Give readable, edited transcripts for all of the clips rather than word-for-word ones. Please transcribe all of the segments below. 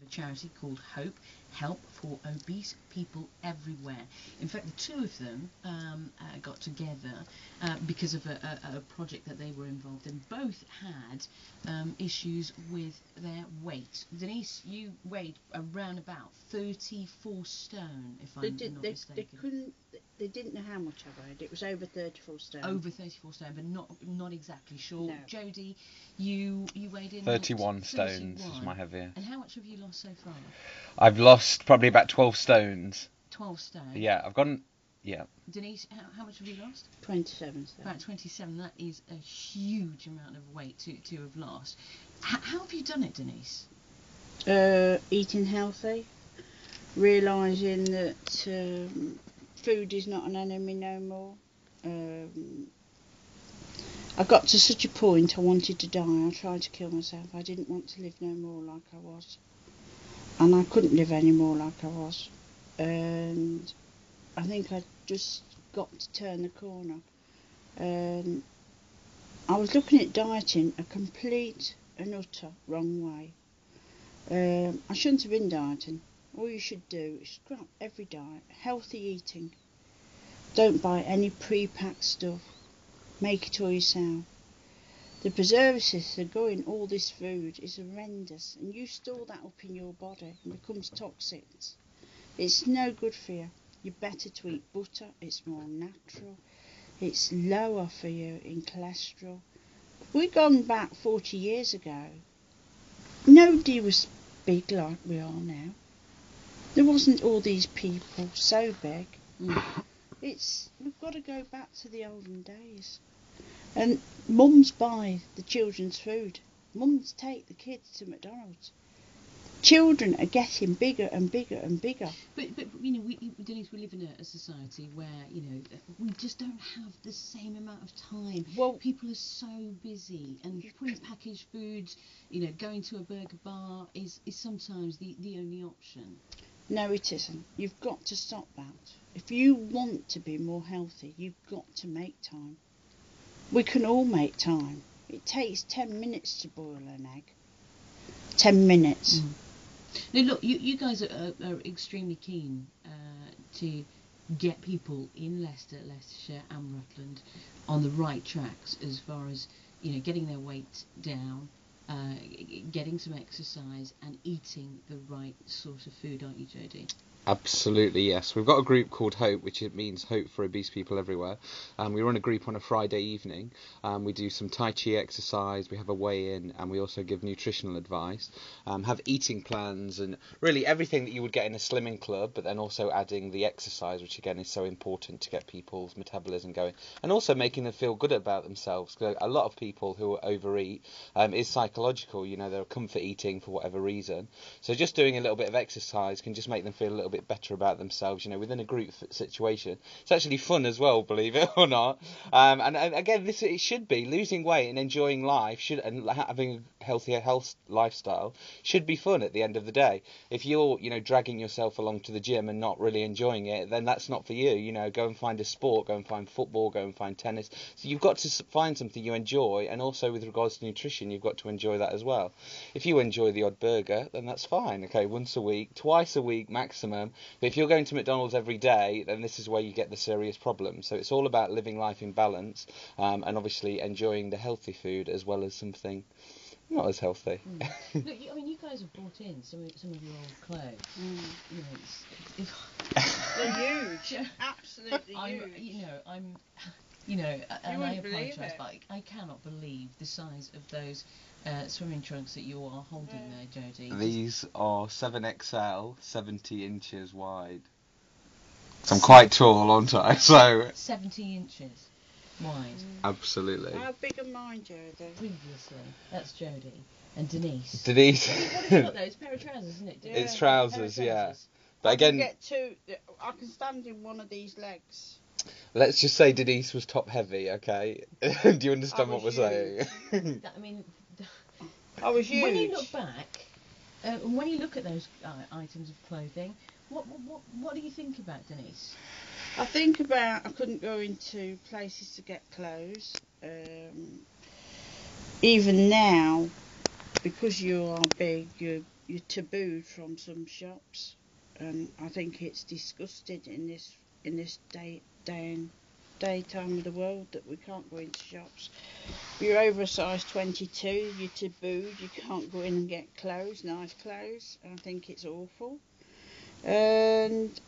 charity called Hope, Help for Obese People Everywhere. In fact, the two of them got together because of a project that they were involved in. Both had issues with their weight. Denise, you weighed around about 34 stone, if I'm not mistaken. They didn't know how much I weighed. It was over 34 stone. Over 34 stone, but not exactly sure. No. Jody, you weighed in 31 stones is my heavier. And how much have you lost so far? I've lost probably about 12 stones. 12 stone? Yeah, I've gone... Yeah. Denise, how much have you lost? 27 stone. About 27. That is a huge amount of weight to have lost. How have you done it, Denise? Eating healthy, realising that food is not an enemy no more. I got to such a point I wanted to die. I tried to kill myself. I didn't want to live no more like I was. And I couldn't live any more like I was. And I think I just got to turn the corner. I was looking at dieting a complete and utter wrong way. I shouldn't have been dieting. All you should do is scrap every diet. Healthy eating. Don't buy any pre-packed stuff. Make it all yourself. The preservatives that go in all this food is horrendous, and you store that up in your body and becomes toxic. It's no good for you. You're better to eat butter. It's more natural. It's lower for you in cholesterol. If we'd gone back 40 years ago, nobody was big like we are now. There wasn't all these people so big. We've got to go back to the olden days. And mums buy the children's food. Mums take the kids to McDonald's. Children are getting bigger and bigger and bigger. But you know, Denise, we live in a society where, you know, we just don't have the same amount of time. Well, people are so busy, and pre-packaged foods, you know, going to a burger bar is sometimes the only option. No, it isn't. You've got to stop that. If you want to be more healthy, you've got to make time. We can all make time. It takes 10 minutes to boil an egg. 10 minutes. Now look, you guys are extremely keen to get people in Leicester, Leicestershire and Rutland on the right tracks as far as, you know, getting their weight down, getting some exercise and eating the right sort of food, aren't you, Jody? Absolutely, yes. We've got a group called Hope, which it means Hope for Obese People Everywhere. We run a group on a Friday evening. We do some Tai Chi exercise, we have a weigh-in, and we also give nutritional advice, have eating plans, and really everything that you would get in a slimming club, but then also adding the exercise, which again is so important to get people's metabolism going, and also making them feel good about themselves. Because a lot of people who overeat is psychological, you know, they're comfort eating for whatever reason. So just doing a little bit of exercise can just make them feel a little bit better about themselves, you know, within a group situation. It's actually fun as well, believe it or not. And again, it should be losing weight and enjoying life, and having a healthier health lifestyle should be fun at the end of the day. If you're, you know, dragging yourself along to the gym and not really enjoying it, then that's not for you. You know, go and find a sport, go and find football, go and find tennis. So you've got to find something you enjoy, and also with regards to nutrition, you've got to enjoy that as well. If you enjoy the odd burger, then that's fine. Okay, once a week, twice a week maximum. But if you're going to McDonald's every day, then this is where you get the serious problems. So it's all about living life in balance, and obviously enjoying the healthy food as well as something not as healthy. Look, I mean, you guys have brought in some of your old clothes. You know, they're huge, absolutely huge. And I apologise, but I cannot believe the size of those swimming trunks that you are holding there, Jody. These are 7XL, 70 inches wide. So I'm quite tall, aren't I? So 70 inches wide. Absolutely. How big are mine, Jody? Previously, that's Jody. And Denise. What have you got there? It's a pair of trousers, isn't it? It's trousers, yeah. But again, I can stand in one of these legs. Let's just say Denise was top heavy, okay? Do you understand what we're saying? I mean, I was huge. When you look back, when you look at those items of clothing, what do you think about, Denise? I think about I couldn't go into places to get clothes. Even now, because you are big, you're tabooed from some shops, and I think it's disgusting in this daytime of the world that we can't go into shops. If you're over a size 22, you're tabooed. You can't go in and get clothes, nice clothes. I think it's awful. And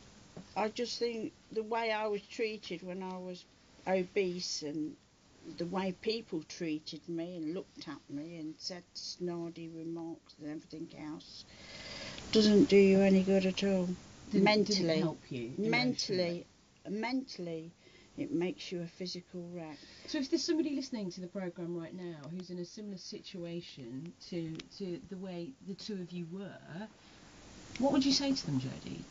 I just think the way I was treated when I was obese, and the way people treated me and looked at me and said snarky remarks and everything else, doesn't do you any good at all. Didn't help you mentally, it makes you a physical wreck. So if there's somebody listening to the programme right now who's in a similar situation to the way the two of you were, what would you say to them, Jody?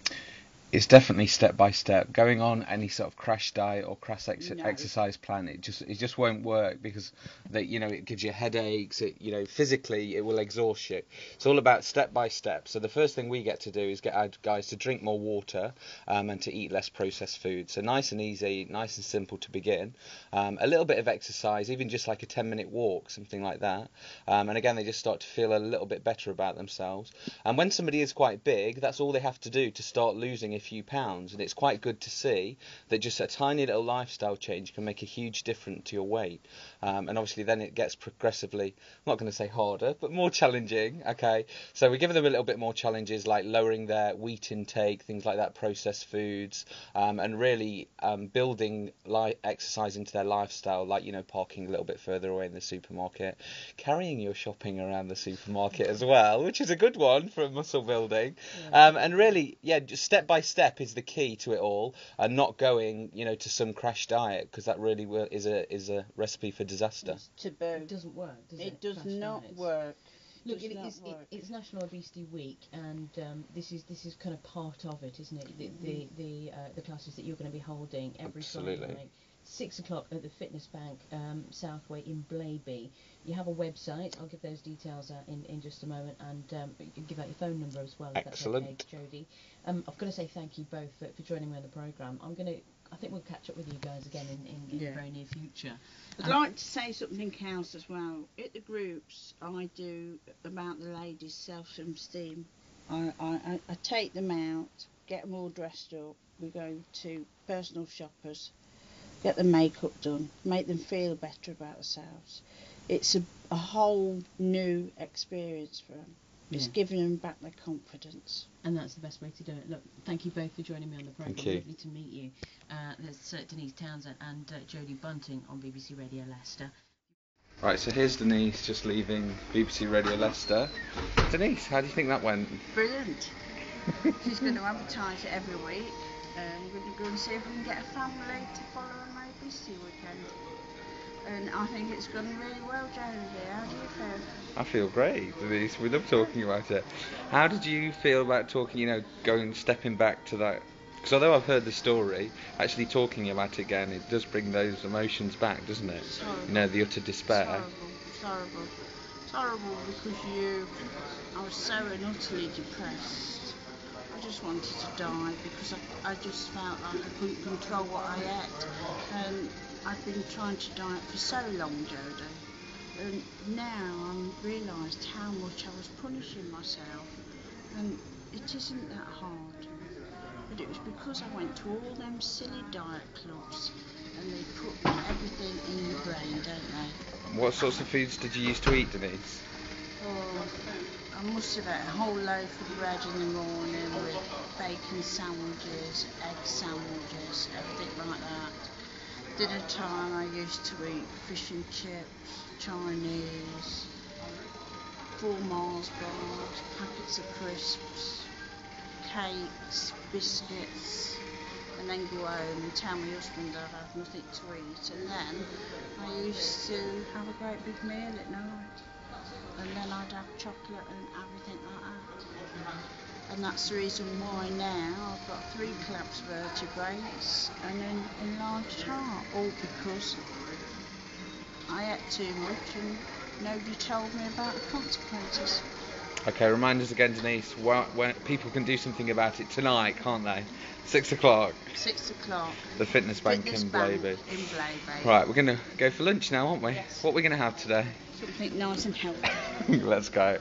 It's definitely step by step. Going on any sort of crash diet or crash exercise plan, it just won't work, because it gives you headaches. Physically it will exhaust you. It's all about step by step. So the first thing we get to do is get our guys to drink more water and to eat less processed food. So nice and easy, nice and simple to begin. A little bit of exercise, even just like a 10-minute walk, something like that. And again, they just start to feel a little bit better about themselves. And when somebody is quite big, that's all they have to do to start losing a few pounds. And it's quite good to see that just a tiny little lifestyle change can make a huge difference to your weight. And obviously then it gets progressively, I'm not going to say harder, but more challenging. Okay, so we give them a little bit more challenges, like lowering their wheat intake, things like that, processed foods, and really building exercise into their lifestyle, like parking a little bit further away in the supermarket, carrying your shopping around the supermarket as well, which is a good one for muscle building. And really, just step by step is the key to it all, and not going to some crash diet, because that really is a recipe for disaster. It's taboo. It doesn't work, does it? It does Crash not diets. work. Look, it's National Obesity Week, and this is kind of part of it, isn't it? The classes that you're going to be holding every Friday, 6 o'clock at the Fitness Bank Southway in Blaby. You have a website. I'll give those details out in just a moment, and you can give out your phone number as well. If Excellent. That's okay, Jody. I've got to say thank you both for joining me on the programme. I think we'll catch up with you guys again in the very near future. I'd like to say something else as well. At the groups I do about the ladies' self-esteem, I take them out, get them all dressed up. We go to personal shoppers, get the makeup done, make them feel better about themselves. It's a whole new experience for them. It's giving them back their confidence. And that's the best way to do it. Look, thank you both for joining me on the programme. Thank you. Lovely to meet you. There's Denise Townsend and Jody Bunting on BBC Radio Leicester. Right, so here's Denise just leaving BBC Radio Leicester. Denise, how do you think that went? Brilliant. She's going to advertise it every week. We're going to go and see if we can get a family to follow on ABC weekend. And I think it's gone really well, Jody. How do you feel? I feel great, Denise. We love talking about it. How did you feel about talking, stepping back to that? Because although I've heard the story, actually talking about it again, it does bring those emotions back, doesn't it? It's horrible. The utter despair. It's horrible. It's horrible because I was so utterly depressed. I just wanted to die because I just felt like I couldn't control what I ate. And I've been trying to diet for so long, Jody. And now I've realised how much I was punishing myself. And it isn't that hard. But it was because I went to all them silly diet clubs, and they put everything in your brain, don't they? What sorts of foods did you used to eat, Denise? Oh, I must have ate a whole loaf of bread in the morning with bacon sandwiches, egg sandwiches, everything like that. Dinner time I used to eat fish and chips, Chinese, 4 Mars bars, packets of crisps, cakes, biscuits, and then go home and tell my husband I'd have nothing to eat. And then I used to have a great big meal at night, and then I'd have chocolate and everything like that. And that's the reason why now I've got 3 collapsed vertebrae and an enlarged heart, all because I ate too much and nobody told me about the consequences. Okay, remind us again, Denise, when people can do something about it tonight, can't they? 6 o'clock. 6 o'clock. The Fitness Bank in Blaby. In Blaby. Right, we're going to go for lunch now, aren't we? Yes. What are we going to have today? Something nice and healthy. Let's go.